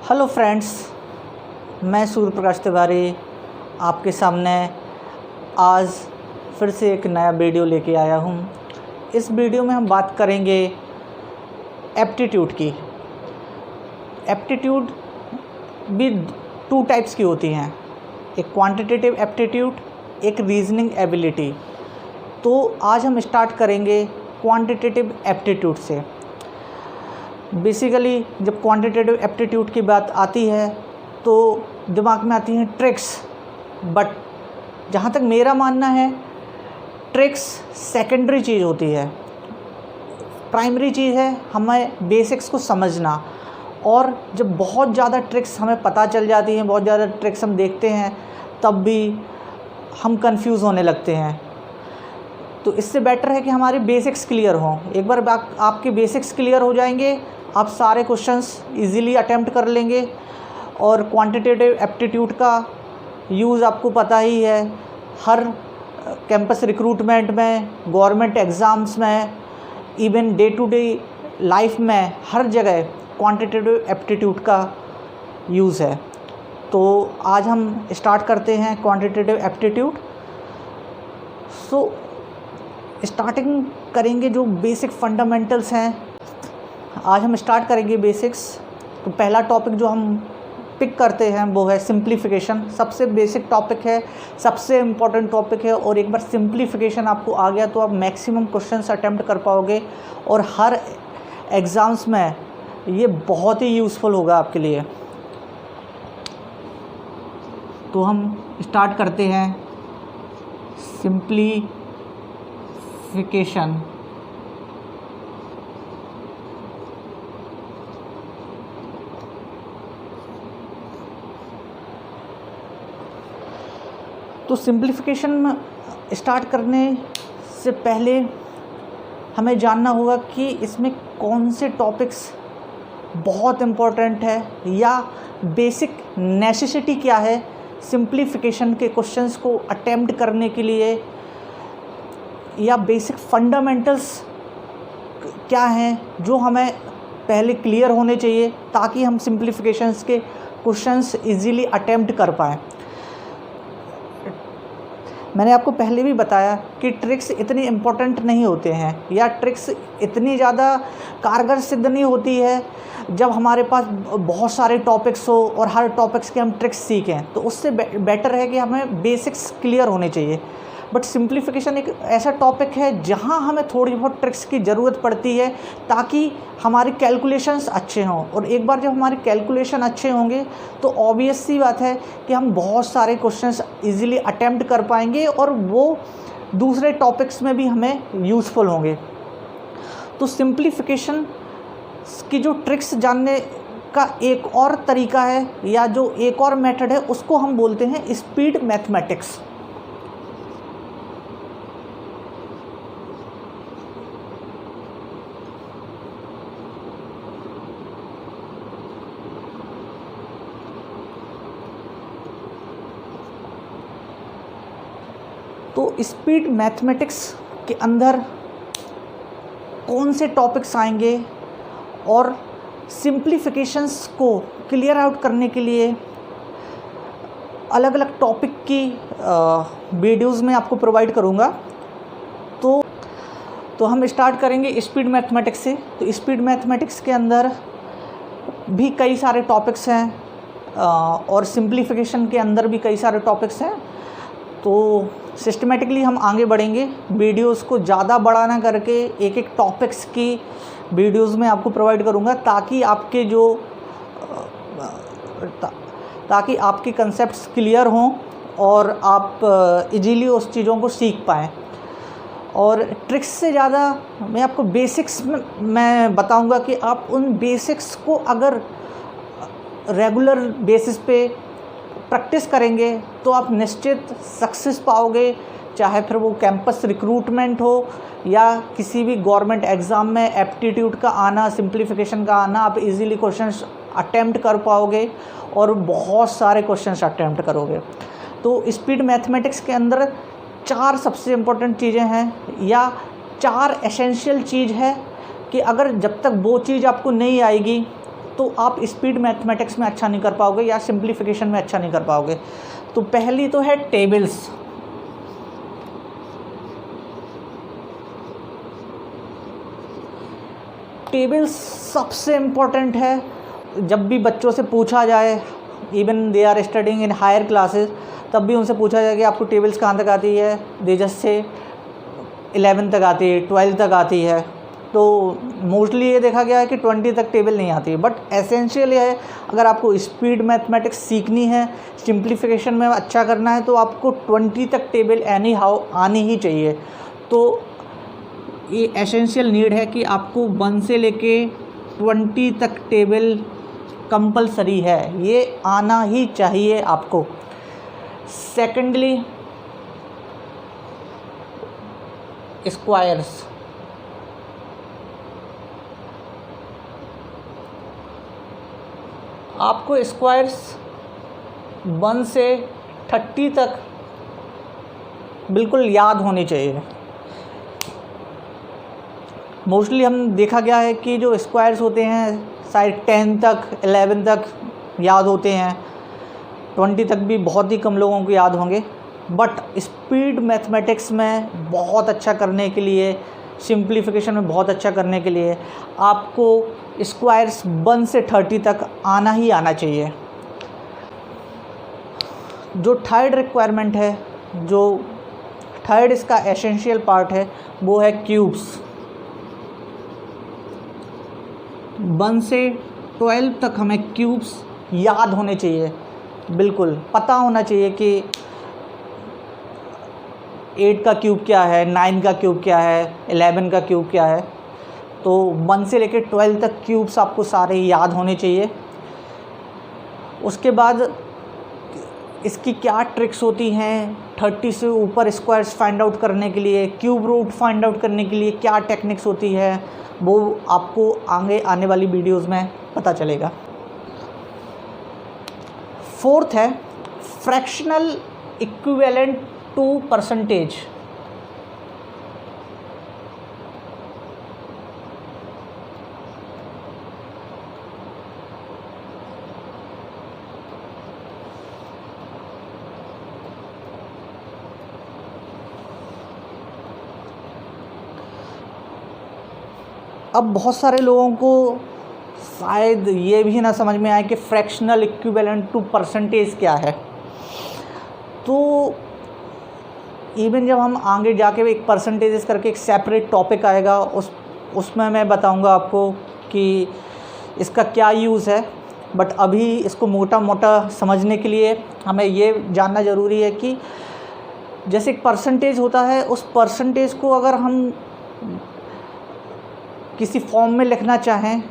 Hello friends, मैं सूर्य प्रकाश तिवारी आपके सामने आज फिर से एक नया वीडियो लेके आया हूँ। इस वीडियो में हम बात करेंगे एप्टीट्यूड की। एप्टीट्यूड भी टू टाइप्स की होती हैं, एक क्वांटिटेटिव एप्टीट्यूड, एक रीजनिंग एबिलिटी। तो आज हम स्टार्ट करेंगे क्वांटिटेटिव एप्टीट्यूड से। बेसिकली जब क्वांटिटेटिव एप्टीट्यूड की बात आती है तो दिमाग में आती हैं ट्रिक्स, बट जहाँ तक मेरा मानना है ट्रिक्स सेकेंडरी चीज़ होती है। प्राइमरी चीज़ है हमें बेसिक्स को समझना, और जब बहुत ज़्यादा ट्रिक्स हमें पता चल जाती हैं, बहुत ज़्यादा ट्रिक्स हम देखते हैं, तब भी हम कंफ्यूज होने लगते हैं। तो इससे बेटर है कि हमारे बेसिक्स क्लियर हों। एक बार आपके बेसिक्स क्लियर हो जाएंगे, आप सारे क्वेश्चंस इजीली अटेम्प्ट कर लेंगे। और क्वांटिटेटिव एप्टीट्यूड का यूज़ आपको पता ही है, हर कैंपस रिक्रूटमेंट में, गवर्नमेंट एग्ज़ाम्स में, even day to day life में, हर जगह क्वांटिटेटिव एप्टीट्यूड का यूज़ है। तो आज हम स्टार्ट करते हैं क्वांटिटेटिव एप्टीट्यूड। स्टार्टिंग करेंगे जो बेसिक फंडामेंटल्स हैं। आज हम स्टार्ट करेंगे बेसिक्स। तो पहला टॉपिक जो हम पिक करते हैं वो है सिंप्लीफिकेशन। सबसे बेसिक टॉपिक है, सबसे इम्पॉर्टेंट टॉपिक है, और एक बार सिंप्लीफिकेशन आपको आ गया तो आप मैक्सिमम क्वेश्चंस अटेम्प्ट कर पाओगे, और हर एग्ज़ाम्स में ये बहुत ही यूज़फुल होगा आपके लिए। तो हम स्टार्ट करते हैं सिंप्लीफिकेशन। तो सिंप्लीफिकेशन में स्टार्ट करने से पहले हमें जानना होगा कि इसमें कौन से टॉपिक्स बहुत इम्पोर्टेंट है, या बेसिक नेसेसिटी क्या है सिंप्लीफिकेशन के क्वेश्चंस को अटेम्प्ट करने के लिए, या बेसिक फंडामेंटल्स क्या हैं जो हमें पहले क्लियर होने चाहिए ताकि हम सिंप्लीफिकेशंस के क्वेश्चंस इजीली अटेम्प्ट कर पाएँ। मैंने आपको पहले भी बताया कि ट्रिक्स इतनी इम्पोर्टेंट नहीं होते हैं, या ट्रिक्स इतनी ज़्यादा कारगर सिद्ध नहीं होती है जब हमारे पास बहुत सारे टॉपिक्स हो और हर टॉपिक्स के हम ट्रिक्स सीखें। तो उससे बेटर है कि हमें बेसिक्स क्लियर होने चाहिए। बट सिंप्लीफिकेशन एक ऐसा टॉपिक है जहां हमें थोड़ी बहुत ट्रिक्स की ज़रूरत पड़ती है ताकि हमारे कैलकुलेशंस अच्छे हों। और एक बार जब हमारे कैलकुलेशन अच्छे होंगे तो ऑब्वियस सी बात है कि हम बहुत सारे क्वेश्चंस इजीली अटेम्प्ट कर पाएंगे, और वो दूसरे टॉपिक्स में भी हमें यूज़फुल होंगे। तो सिंप्लीफिकेशन की जो ट्रिक्स जानने का एक और तरीका है, या जो एक और मेथड है, उसको हम बोलते हैं स्पीड मैथमेटिक्स। तो स्पीड मैथमेटिक्स के अंदर कौन से टॉपिक्स आएंगे, और सिंप्लीफिकेशंस को क्लियर आउट करने के लिए अलग अलग टॉपिक की वीडियोज़ में आपको प्रोवाइड करूँगा। तो हम स्टार्ट करेंगे स्पीड मैथमेटिक्स से। तो स्पीड मैथमेटिक्स के अंदर भी कई सारे टॉपिक्स हैं, और सिंप्लीफिकेशन के अंदर भी कई सारे टॉपिक्स हैं। तो सिस्टमेटिकली हम आगे बढ़ेंगे, वीडियोस को ज़्यादा बड़ा ना करके एक एक टॉपिक्स की वीडियोस में आपको प्रोवाइड करूँगा ताकि आपके कंसेप्ट्स क्लियर हों और आप इजीली उस चीज़ों को सीख पाएँ। और ट्रिक्स से ज़्यादा मैं आपको बेसिक्स में मैं बताऊँगा कि आप उन बेसिक्स को अगर रेगुलर बेसिस पे प्रैक्टिस करेंगे तो आप निश्चित सक्सेस पाओगे, चाहे फिर वो कैंपस रिक्रूटमेंट हो या किसी भी गवर्नमेंट एग्ज़ाम में एप्टीट्यूड का आना, सिंप्लीफिकेशन का आना। आप इजीली क्वेश्चंस अटेम्प्ट कर पाओगे और बहुत सारे क्वेश्चंस अटेम्प्ट करोगे। तो स्पीड मैथमेटिक्स के अंदर 4 सबसे इम्पोर्टेंट चीज़ें हैं, या 4 एसेंशियल चीज़ है कि अगर जब तक वो चीज़ आपको नहीं आएगी तो आप स्पीड मैथमेटिक्स में अच्छा नहीं कर पाओगे या सिंप्लीफिकेशन में अच्छा नहीं कर पाओगे। तो पहली तो है टेबल्स। टेबल्स सबसे इम्पोर्टेंट है। जब भी बच्चों से पूछा जाए, even they are studying in higher classes, तब भी उनसे पूछा जाए कि आपको टेबल्स कहाँ तक आती है, दे जस्ट से 11 तक आती है, 12 तक आती है। तो मोस्टली ये देखा गया है कि 20 तक टेबल नहीं आती है। बट एसेंशियल ये है, अगर आपको स्पीड मैथमेटिक्स सीखनी है, सिंप्लीफिकेशन में अच्छा करना है, तो आपको 20 तक टेबल एनी हाउ आनी ही चाहिए। तो ये एसेंशियल नीड है कि आपको 1 से लेके 20 तक टेबल कंपलसरी है, ये आना ही चाहिए आपको। Secondly squares. आपको स्क्वायर्स 1 से 30 तक बिल्कुल याद होनी चाहिए। मोस्टली हम देखा गया है कि जो स्क्वायर्स होते हैं शायद 10 तक 11 तक याद होते हैं, 20 तक भी बहुत ही कम लोगों को याद होंगे। बट स्पीड मैथमेटिक्स में बहुत अच्छा करने के लिए, सिंप्लीफिकेशन में बहुत अच्छा करने के लिए आपको स्क्वायर्स 1 से 30 तक आना ही आना चाहिए। जो थर्ड रिक्वायरमेंट है, जो थर्ड इसका एसेंशियल पार्ट है, वो है क्यूब्स। 1 से 12 तक हमें क्यूब्स याद होने चाहिए, बिल्कुल पता होना चाहिए कि 8 का क्यूब क्या है, 9 का क्यूब क्या है, 11 का क्यूब क्या है। तो 1 से लेकर 12 तक क्यूब्स आपको सारे याद होने चाहिए। उसके बाद इसकी क्या ट्रिक्स होती हैं, 30 से ऊपर स्क्वायर्स फाइंड आउट करने के लिए, क्यूब रूट फाइंड आउट करने के लिए क्या टेक्निक्स होती है, वो आपको आगे आने वाली वीडियोस में पता चलेगा। फोर्थ है फ्रैक्शनल इक्विवेलेंट टू परसेंटेज। अब बहुत सारे लोगों को शायद ये भी ना समझ में आए कि फ्रैक्शनल इक्विवेलेंट टू परसेंटेज क्या है। तो इवन जब हम आगे जाके एक परसेंटेजेस करके एक सेपरेट टॉपिक आएगा, उसमें मैं बताऊंगा आपको कि इसका क्या यूज़ है। बट अभी इसको मोटा मोटा समझने के लिए हमें ये जानना ज़रूरी है कि जैसे एक परसेंटेज होता है, उस परसेंटेज को अगर हम किसी फॉर्म में लिखना चाहें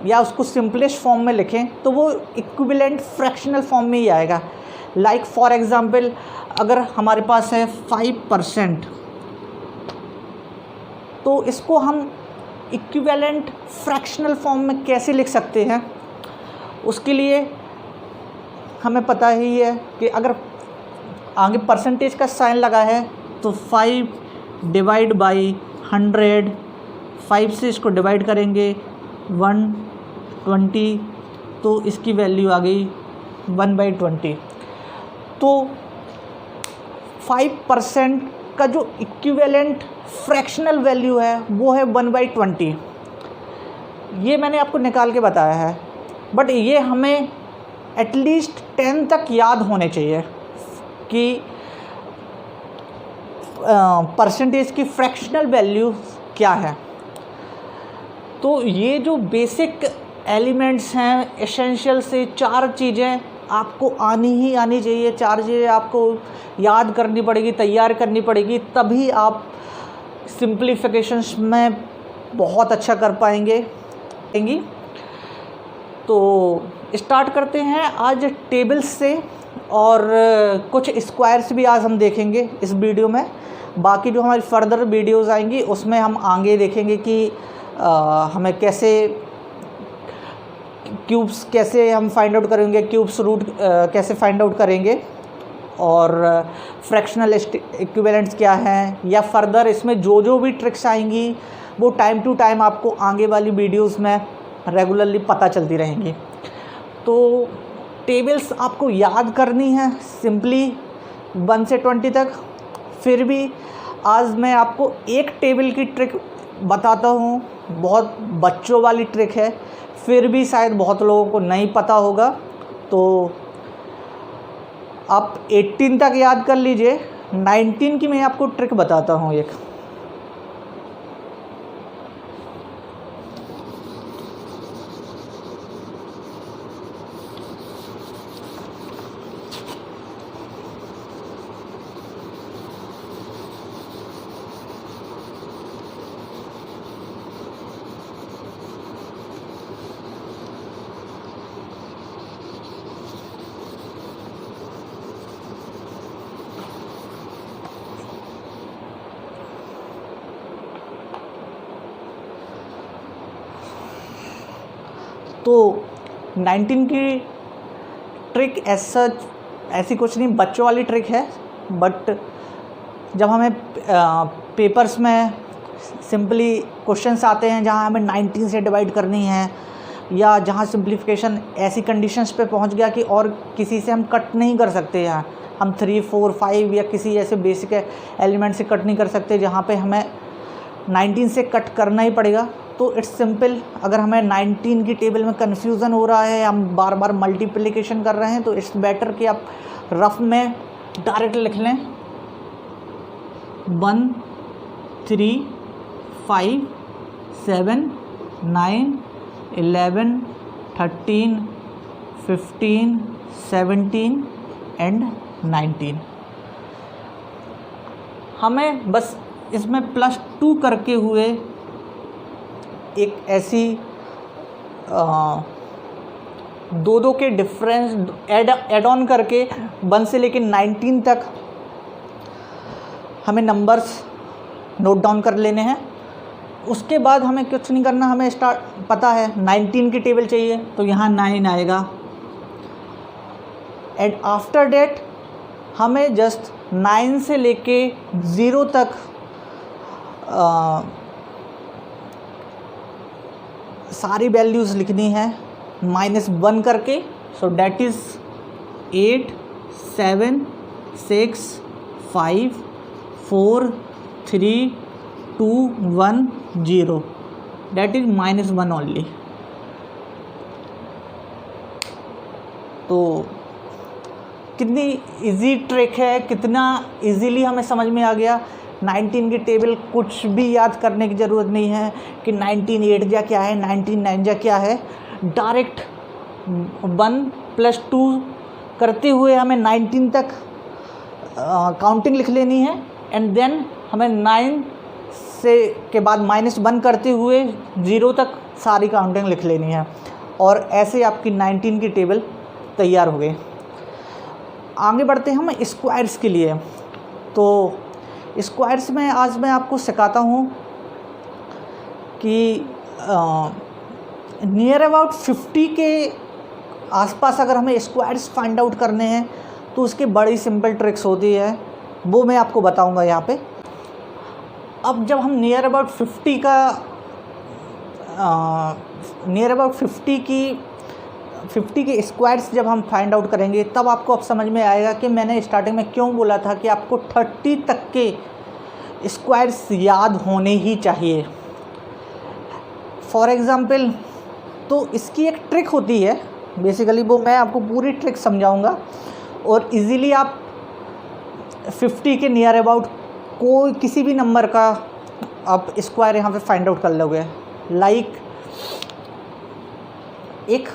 या उसको सिंपलेस्ट फॉर्म में लिखें, तो वो इक्विवेलेंट फ्रैक्शनल फॉर्म में ही आएगा। लाइक फॉर एग्ज़ाम्पल, अगर हमारे पास है 5%, तो इसको हम इक्विवेलेंट फ्रैक्शनल फॉर्म में कैसे लिख सकते हैं, उसके लिए हमें पता ही है कि अगर आगे परसेंटेज का साइन लगा है तो 5 डिवाइड बाई 100, 5 से इसको डिवाइड करेंगे 120, तो इसकी वैल्यू आ गई 1/20। तो 5% का जो इक्विवेलेंट फ्रैक्शनल वैल्यू है वो है 1/20। ये मैंने आपको निकाल के बताया है, बट ये हमें एटलीस्ट 10 तक याद होने चाहिए कि परसेंटेज की फ्रैक्शनल वैल्यू क्या है। तो ये जो बेसिक एलिमेंट्स हैं, एसेंशियल से 4 चीज़ें आपको आनी ही आनी चाहिए। 4 चीज़ें आपको याद करनी पड़ेगी, तैयार करनी पड़ेगी, तभी आप सिंप्लीफिकेशंस में बहुत अच्छा कर पाएंगे। तो स्टार्ट करते हैं आज टेबल्स से, और कुछ स्क्वायर्स भी आज हम देखेंगे इस वीडियो में। बाकी जो हमारी फर्दर वीडियोस आएंगी उसमें हम आगे देखेंगे कि हमें कैसे क्यूब्स कैसे हम फाइंड आउट करेंगे, क्यूब्स रूट कैसे फाइंड आउट करेंगे, और फ्रैक्शनल इक्विवेलेंट्स क्या हैं, या फर्दर इसमें जो भी ट्रिक्स आएंगी वो टाइम टू टाइम आपको आगे वाली वीडियोस में रेगुलरली पता चलती रहेंगी। तो टेबल्स आपको याद करनी है सिंपली 1 से 20 तक। फिर भी आज मैं आपको एक टेबल की ट्रिक बताता हूँ, बहुत बच्चों वाली ट्रिक है, फिर भी शायद बहुत लोगों को नहीं पता होगा। तो आप 18 तक याद कर लीजिए। 19 की मैं आपको ट्रिक बताता हूँ एक। तो 19 की ट्रिक एज सच ऐसी कुछ नहीं, बच्चों वाली ट्रिक है। बट जब हमें पेपर्स में सिंपली क्वेश्चंस आते हैं जहां हमें 19 से डिवाइड करनी है, या जहां सिंप्लीफिकेशन ऐसी कंडीशंस पे पहुंच गया कि और किसी से हम कट नहीं कर सकते हैं, हम 3, 4, 5 या किसी ऐसे बेसिक एलिमेंट से कट नहीं कर सकते जहां पे हमें 19 से कट करना ही पड़ेगा। तो इट्स सिंपल, अगर हमें 19 की टेबल में कन्फ्यूज़न हो रहा है, हम बार बार मल्टीप्लिकेशन कर रहे हैं, तो इट्स बेटर कि आप रफ में डायरेक्ट लिख लें 1, 3, 5, 7, 9, 11, 13, 15, 17 एंड 19। हमें बस इसमें +2 करके हुए एक ऐसी 2 के डिफरेंस ऐड ऑन करके 1 से लेकर 19 तक हमें नंबर्स नोट डाउन कर लेने हैं। उसके बाद हमें कुछ नहीं करना, हमें पता है 19 की टेबल चाहिए, तो यहाँ 9 आएगा। एंड आफ्टर डेट हमें जस्ट 9 से लेके 0 तक सारी वैल्यूज़ लिखनी है -1 करके। So that is 8, 7, 6, 5, 4, 3, 2, 1, 0। That is -1 only. तो कितनी इजी ट्रिक है, कितना इजीली हमें समझ में आ गया। 19 की टेबल कुछ भी याद करने की ज़रूरत नहीं है कि 19 8 जा क्या है, 19 9 जा क्या है। डायरेक्ट 1 + 2 करते हुए हमें 19 तक काउंटिंग लिख लेनी है। एंड देन हमें 9 से के बाद -1 करते हुए 0 तक सारी काउंटिंग लिख लेनी है। और ऐसे आपकी 19 की टेबल तैयार हो गई। आगे बढ़ते हैं हम स्क्वायर्स के लिए। तो स्क्वायर्स में आज मैं आपको सिखाता हूँ कि नियर अबाउट 50 के आसपास अगर हमें स्क्वायर्स फाइंड आउट करने हैं तो उसकी बड़ी सिंपल ट्रिक्स होती है, वो मैं आपको बताऊँगा यहाँ पे। अब जब हम नियर अबाउट 50 के स्क्वायर्स जब हम फाइंड आउट करेंगे, तब आपको अब समझ में आएगा कि मैंने स्टार्टिंग में क्यों बोला था कि आपको 30 तक के स्क्वायर्स याद होने ही चाहिए। फॉर एग्ज़ाम्पल, तो इसकी एक ट्रिक होती है बेसिकली, वो मैं आपको पूरी ट्रिक समझाऊंगा और इजीली आप 50 के नियर अबाउट कोई किसी भी नंबर का आप स्क्वायर यहाँ पे फाइंड आउट कर लोगे। लाइक एक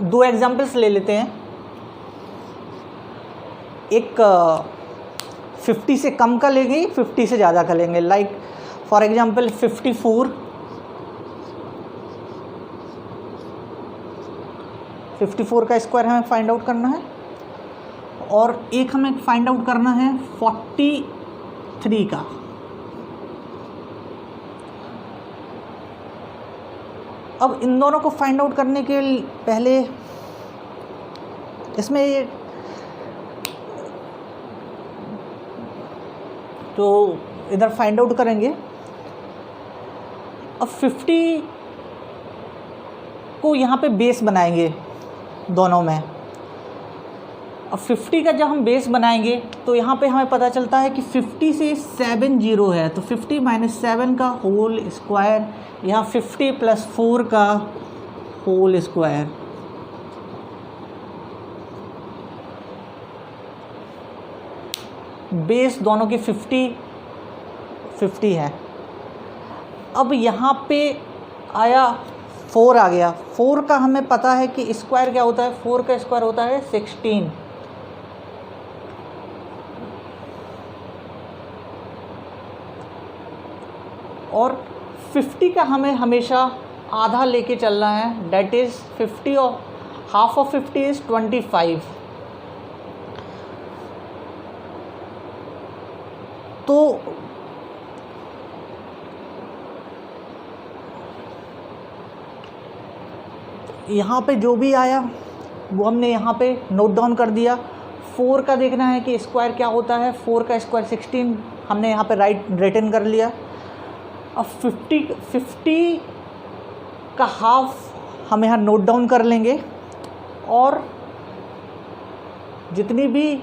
2 एग्जांपल्स ले लेते हैं। एक 50 से कम का लेंगे, 50 से ज़्यादा का लेंगे। लाइक फॉर एग्जांपल 54 का स्क्वायर हमें फाइंड आउट करना है। और एक हमें फाइंड आउट करना है 43 का। अब इन दोनों को फाइंड आउट करने के पहले इसमें ये तो इधर फाइंड आउट करेंगे। अब 50 को यहाँ पे बेस बनाएंगे दोनों में। अब 50 का जब हम बेस बनाएंगे तो यहाँ पे हमें पता चलता है कि 50 से 7 जीरो है, तो 50 माइनस 7 का होल स्क्वायर, यहाँ 50 प्लस 4 का होल स्क्वायर। बेस दोनों की 50 है। अब यहाँ पे आया 4 आ गया। 4 का हमें पता है कि स्क्वायर क्या होता है, 4 का स्क्वायर होता है 16। और 50 का हमें हमेशा आधा लेके चलना है, डेट इज़ 50 और हाफ ऑफ 50 इज़ 25। तो यहाँ पे जो भी आया वो हमने यहाँ पे नोट डाउन कर दिया। 4 का देखना है कि स्क्वायर क्या होता है, 4 का स्क्वायर 16 हमने यहाँ पे रिटन कर लिया। अब 50 का हाफ हम यहाँ नोट डाउन कर लेंगे, और जितनी भी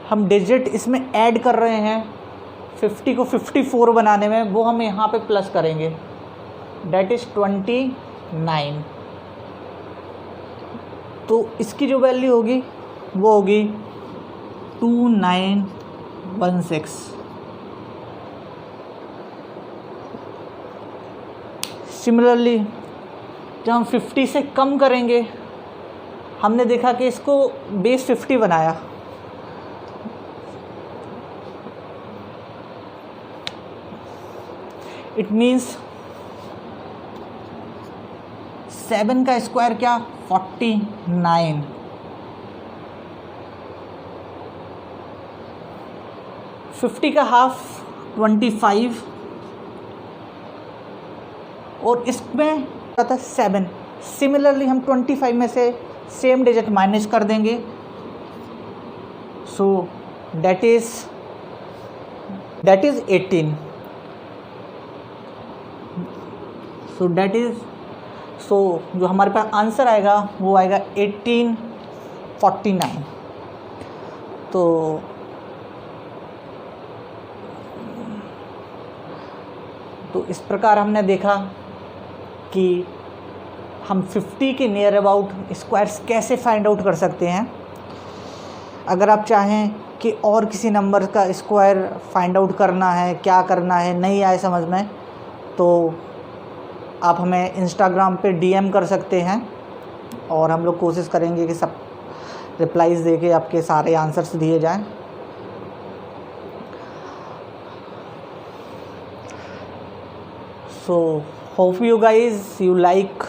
हम डिजिट इसमें ऐड कर रहे हैं 50 को 54 बनाने में, वो हम यहाँ पे प्लस करेंगे, डेट इज़ 29। तो इसकी जो वैल्यू होगी वो होगी 2916। सिमिलरली जब हम 50 से कम करेंगे, हमने देखा कि इसको बेस 50 बनाया, इट मीन्स 7 का स्क्वायर क्या, 49। 50 का हाफ 25, और इसमें था 7। सिमिलरली हम 25 में से सेम डिजिट माइनस कर देंगे, सो डेट इज़ 18। सो जो हमारे पास आंसर आएगा वो आएगा 1849। तो इस प्रकार हमने देखा कि हम 50 के नियर अबाउट स्क्वायर्स कैसे फाइंड आउट कर सकते हैं। अगर आप चाहें कि और किसी नंबर का स्क्वायर फाइंड आउट करना है, क्या करना है, नहीं आए समझ में, तो आप हमें इंस्टाग्राम पे DM कर सकते हैं, और हम लोग कोशिश करेंगे कि सब रिप्लाईज दे के आपके सारे आंसर्स दिए जाएं। So hope you guys you like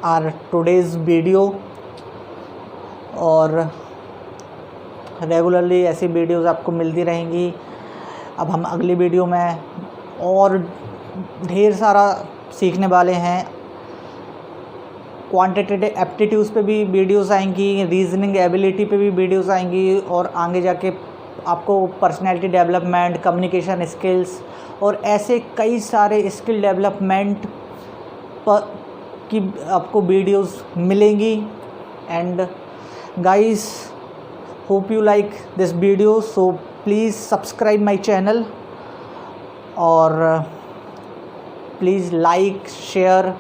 our today's video, और रेगुलरली ऐसी वीडियोस आपको मिलती रहेंगी। अब हम अगली वीडियो में और ढेर सारा सीखने वाले हैं। क्वांटिटेटिव एप्टीट्यूड्स पे भी वीडियोस आएंगी, रीजनिंग एबिलिटी पे भी वीडियोस आएंगी, और आगे जाके आपको पर्सनैलिटी डेवलपमेंट, कम्युनिकेशन स्किल्स और ऐसे कई सारे स्किल डेवलपमेंट की आपको वीडियोस मिलेंगी। And guys, hope you like this video, so please subscribe my channel, और please like, share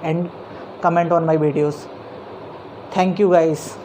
and comment on my videos. Thank you guys.